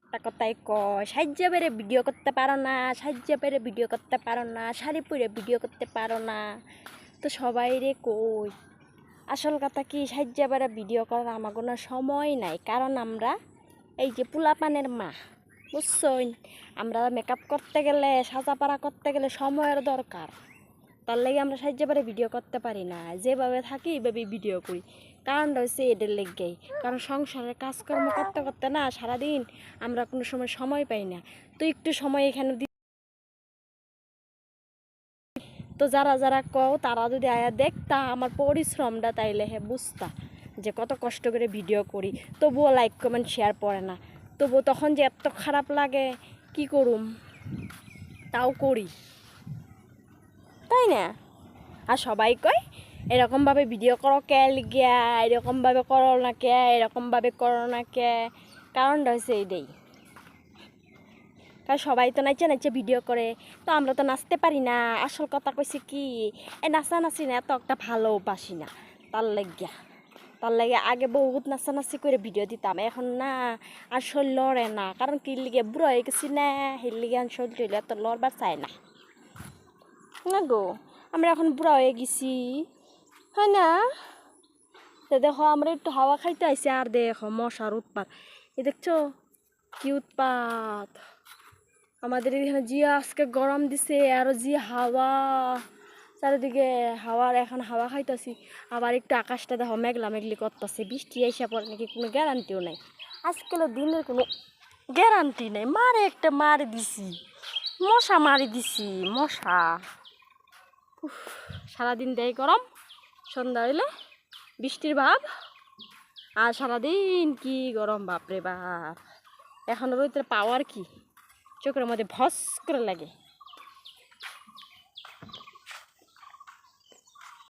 একটা কথাই কয় সাজ্জা বেড়ে ভিডিও করতে পারো না, সাজ্জা বেড়ে ভিডিও করতে পারো না, শাড়ি পরে ভিডিও করতে পারো না। তো সবাই রে কই আসল কথা কি সাজ্জা বেড়ে ভিডিও করার আমার কোনো সময় নাই, কারণ আমরা এই যে পোলাপানের মা, বুঝছই, আমরা মেকআপ করতে গেলে সাজাপাড়া করতে গেলে সময়ের দরকার। তার লাগে আমরা সাহায্য করে ভিডিও করতে পারি না, যেভাবে থাকি এইভাবে ভিডিও করি। কারণটা হচ্ছে এদের লেগেই, কারণ সংসারের কাজকর্ম করতে করতে না সারাদিন আমরা কোনো সময় পাই না। তো একটু সময় এখানে তো যারা যারা কও তারা যদি আয়া দেখতা আমার পরিশ্রমটা, তাইলে হে বুঝতা যে কত কষ্ট করে ভিডিও করি। তবুও লাইক কমেন্ট শেয়ার পড়ে না, তবুও তখন যে এত খারাপ লাগে কি করুম, তাও করি, তাই না? আর সবাই কয় এরকমভাবে ভিডিও করো কে লিগিয়া, এরকমভাবে করো না কে, এরকমভাবে করো না কে। কারণটা হচ্ছে এইটাই, কারণ সবাই তো নাচে নাচে ভিডিও করে, তো আমরা তো নাচতে পারি না। আসল কথা কইছে কি, এই নাচানাচি না এত একটা ভালোবাসি না। তার লাগে আগে বহুত নাচানাচি করে ভিডিও দিতাম, এখন না আর শরীর লড়ে না। কারণ কি লিগে বুড়ো হয়ে গেছি না, সেই লিগে শরীর এত লড়বার চায় না। না গো, আমরা এখন বুড়া হয়ে গেছি, হয় না? তো দেখো আমরা একটু হাওয়া খাইতে আইছি, আর দেখো মশার উৎপাত, এ দেখছো কি উৎপাত। আমাদের এখানে যে আজকে গরম দিছে, আরো যে হাওয়া চারিদিকে, হাওয়ার এখন হাওয়া খাইতেছি। আবার একটু আকাশটা দেখো মেঘলা মেঘলি করতেছে, বৃষ্টি এসে পড়ে নাকি কোনো গ্যারান্টিও নাই। আজকাল দিনের কোনো গ্যারান্টি নেই। একটা মারি দিছি, মশা মারি দিছি, মশা। সারাদিন দেয় গরম, সন্ধ্যা হইলে বৃষ্টির ভাব, আর সারাদিন কি গরম, বাপরে বাপ। এখন রোদের পাওয়ার কি, চোখের মধ্যে ভস করে লাগে।